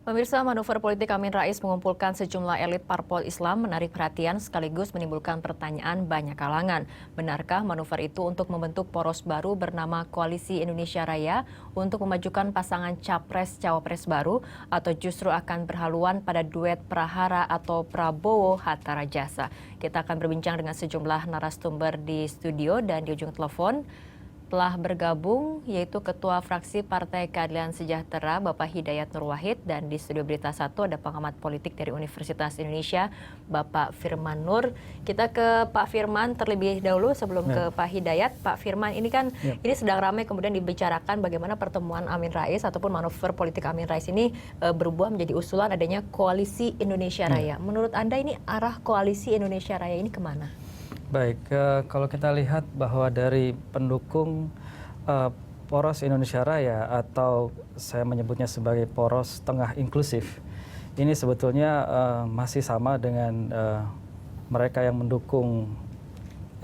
Pemirsa, manuver politik Amin Rais mengumpulkan sejumlah elit parpol Islam menarik perhatian sekaligus menimbulkan pertanyaan banyak kalangan. Benarkah manuver itu untuk membentuk poros baru bernama Koalisi Indonesia Raya untuk memajukan pasangan Capres-Cawapres baru atau justru akan berhaluan pada duet Prahara atau Prabowo Hatta Rajasa? Kita akan berbincang dengan sejumlah narasumber di studio dan di ujung telepon telah bergabung yaitu Ketua Fraksi Partai Keadilan Sejahtera Bapak Hidayat Nur Wahid, dan di studio Berita 1 ada pengamat politik dari Universitas Indonesia Bapak Firman Nur. Kita ke Pak Firman terlebih dahulu sebelum ke Pak Hidayat. Pak Firman, ini kan ini sedang ramai kemudian dibicarakan bagaimana pertemuan Amin Rais ataupun manuver politik Amin Rais ini berubah menjadi usulan adanya Koalisi Indonesia Raya. Menurut Anda ini arah Koalisi Indonesia Raya ini kemana? Baik, kalau kita lihat bahwa dari pendukung Poros Indonesia Raya atau saya menyebutnya sebagai poros tengah inklusif, ini sebetulnya masih sama dengan mereka yang mendukung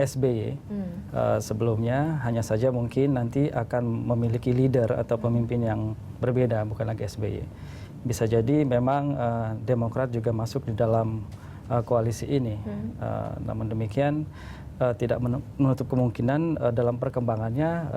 SBY sebelumnya, hanya saja mungkin nanti akan memiliki leader atau pemimpin yang berbeda, bukan lagi SBY. Bisa jadi memang Demokrat juga masuk di dalam koalisi ini. Namun demikian tidak menutup kemungkinan dalam perkembangannya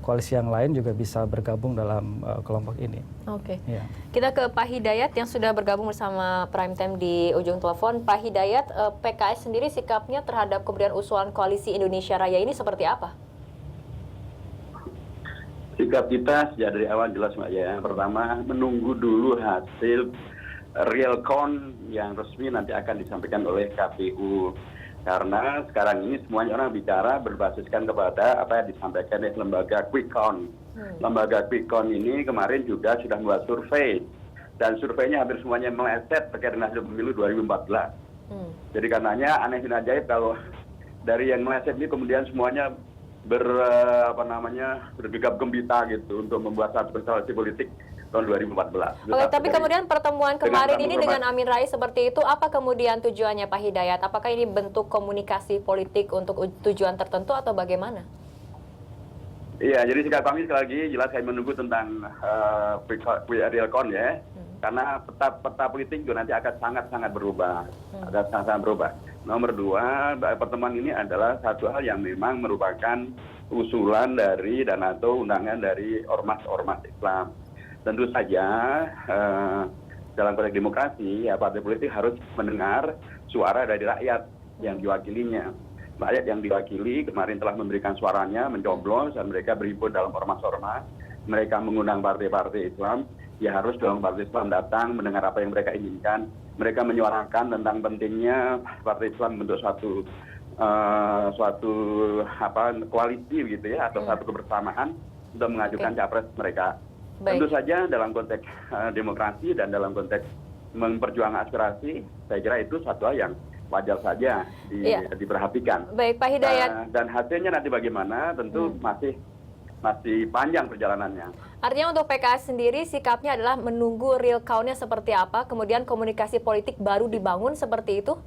koalisi yang lain juga bisa bergabung dalam kelompok ini. Oke. Ya. Kita ke Pak Hidayat yang sudah bergabung bersama Prime Time di ujung telepon. Pak Hidayat, PKS sendiri sikapnya terhadap kemudian usulan Koalisi Indonesia Raya ini seperti apa? Sikap kita sejak dari awal jelas, Mbak ya. Pertama, menunggu dulu hasil real count yang resmi nanti akan disampaikan oleh KPU. Karena sekarang ini semuanya orang bicara berbasiskan kepada apa yang disampaikan oleh lembaga quick count. Lembaga quick count ini kemarin juga sudah membuat survei. Dan surveinya hampir semuanya meleset terkait dengan hasil pemilu 2014. Jadi karenanya aneh dan ajaib kalau dari yang meleset ini kemudian semuanya bergegap gembita gitu untuk membuat satu konstelasi politik tahun 2014. Oke, tapi kemudian pertemuan kemarin ini dengan Amin Rais seperti itu, apa kemudian tujuannya Pak Hidayat? Apakah ini bentuk komunikasi politik untuk tujuan tertentu atau bagaimana? Iya, jadi sikap kami sekali lagi jelas saya menunggu tentang real count ya. Karena peta politik juga nanti akan sangat-sangat berubah. Akan sangat-sangat berubah. Nomor dua, pertemuan ini adalah satu hal yang memang merupakan usulan dari dan atau undangan dari ormas-ormas Islam. Tentu saja dalam konteks demokrasi, ya, partai politik harus mendengar suara dari rakyat yang diwakilinya. Rakyat yang diwakili kemarin telah memberikan suaranya, mencoblos, dan mereka berhimpun dalam ormas-ormas. Mereka mengundang partai-partai Islam, ya harus dong partai Islam datang mendengar apa yang mereka inginkan. Mereka menyuarakan tentang pentingnya partai Islam bentuk suatu koalisi gitu ya, atau satu kebersamaan untuk mengajukan capres mereka. Baik. Tentu saja dalam konteks demokrasi dan dalam konteks memperjuangkan aspirasi, saya kira itu satu hal yang wajar saja diperhatikan. Baik, Pak Hidayat. Dan hasilnya nanti bagaimana tentu masih panjang perjalanannya. Artinya untuk PKS sendiri sikapnya adalah menunggu real count-nya seperti apa, kemudian komunikasi politik baru dibangun seperti itu?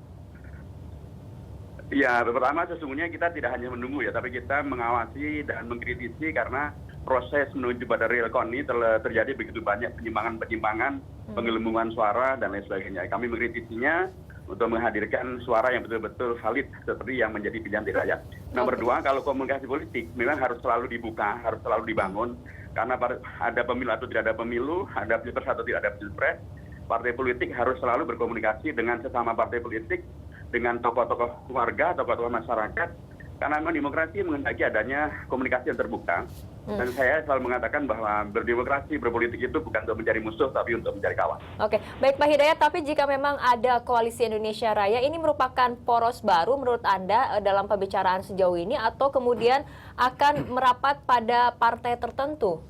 Ya, pertama sesungguhnya kita tidak hanya menunggu ya, tapi kita mengawasi dan mengkritisi karena proses menuju pada real count ini terjadi begitu banyak penyimpangan, penggelembungan suara dan lain sebagainya. Kami mengkritisinya untuk menghadirkan suara yang betul-betul valid seperti yang menjadi pilihan dari rakyat. Nomor dua, kalau komunikasi politik memang harus selalu dibuka, harus selalu dibangun. Karena ada pemilu atau tidak ada pemilu, ada pilpres atau tidak ada pilpres, partai politik harus selalu berkomunikasi dengan sesama partai politik, dengan tokoh-tokoh warga, tokoh-tokoh masyarakat. Karena memang demokrasi menghendaki adanya komunikasi yang terbuka. Dan saya selalu mengatakan bahwa berdemokrasi, berpolitik itu bukan untuk mencari musuh, tapi untuk mencari kawan. Oke, baik Pak Hidayat, tapi jika memang ada Koalisi Indonesia Raya, ini merupakan poros baru menurut Anda dalam pembicaraan sejauh ini, atau kemudian akan merapat pada partai tertentu?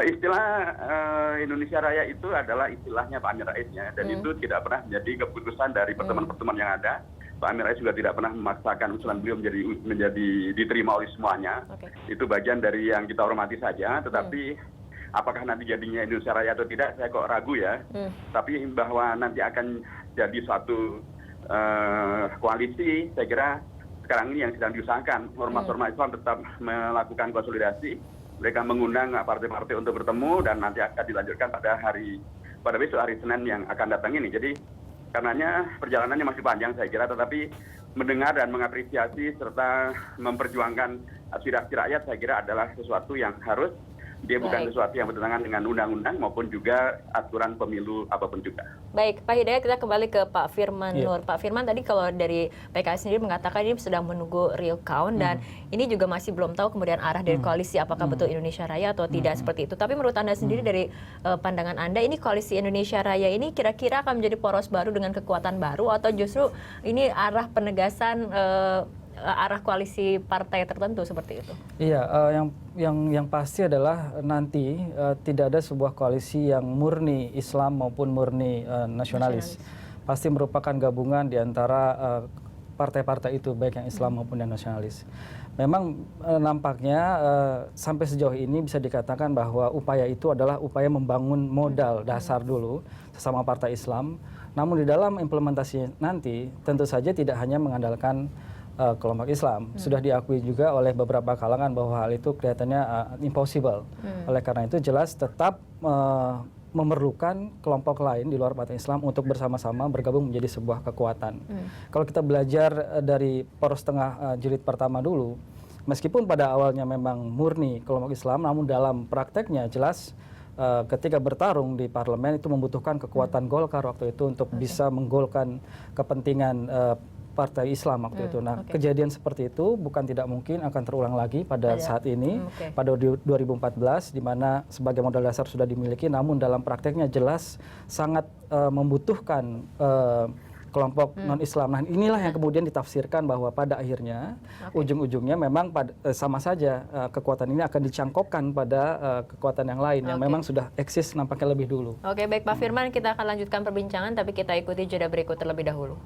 Istilah Indonesia Raya itu adalah istilahnya Pak Amin Rais ya, dan itu tidak pernah menjadi keputusan dari pertemuan-pertemuan yang ada. Pak Amin Rais juga tidak pernah memaksakan usulan beliau menjadi diterima oleh semuanya. Itu bagian dari yang kita hormati saja, tetapi apakah nanti jadinya Indonesia Raya atau tidak, saya kok ragu ya. Tapi bahwa nanti akan jadi suatu koalisi, saya kira sekarang ini yang sedang diusahakan. Ormas-ormas Islam tetap melakukan konsolidasi, mereka mengundang partai-partai untuk bertemu dan nanti akan dilanjutkan pada besok hari Senin yang akan datang ini. Jadi karenanya perjalanannya masih panjang saya kira, tetapi mendengar dan mengapresiasi serta memperjuangkan aspirasi rakyat saya kira adalah sesuatu yang harus. Dia bukan sesuatu yang bertentangan dengan undang-undang maupun juga aturan pemilu apapun juga. Baik, Pak Hidayat, kita kembali ke Pak Firman Nur. Pak Firman, tadi kalau dari PKS sendiri mengatakan ini sedang menunggu real count dan ini juga masih belum tahu kemudian arah dari koalisi apakah betul Indonesia Raya atau tidak seperti itu. Tapi menurut Anda sendiri dari pandangan Anda, ini koalisi Indonesia Raya ini kira-kira akan menjadi poros baru dengan kekuatan baru atau justru ini arah penegasan arah koalisi partai tertentu seperti itu? Iya, yang pasti adalah nanti tidak ada sebuah koalisi yang murni Islam maupun murni nasionalis. Pasti merupakan gabungan di antara partai-partai itu, baik yang Islam maupun yang nasionalis. Memang nampaknya sampai sejauh ini bisa dikatakan bahwa upaya itu adalah upaya membangun modal dasar dulu sesama partai Islam. Namun di dalam implementasi nanti tentu saja tidak hanya mengandalkan kelompok Islam. Sudah diakui juga oleh beberapa kalangan bahwa hal itu kelihatannya impossible. Oleh karena itu jelas tetap memerlukan kelompok lain di luar partai Islam untuk bersama-sama bergabung menjadi sebuah kekuatan. Kalau kita belajar dari poros tengah jilid pertama dulu, meskipun pada awalnya memang murni kelompok Islam, namun dalam prakteknya jelas ketika bertarung di parlemen itu membutuhkan kekuatan Golkar waktu itu untuk bisa menggolkan kepentingan partai Islam waktu itu. Nah, kejadian seperti itu bukan tidak mungkin akan terulang lagi pada saat ini, pada 2014, di mana sebagai modal dasar sudah dimiliki, namun dalam prakteknya jelas sangat membutuhkan kelompok non-Islam. Nah, inilah yang kemudian ditafsirkan bahwa pada akhirnya ujung-ujungnya memang sama saja kekuatan ini akan dicangkokkan pada kekuatan yang lain yang memang sudah eksis nampaknya lebih dulu. Oke, baik Pak Firman, kita akan lanjutkan perbincangan tapi kita ikuti jeda berikut terlebih dahulu.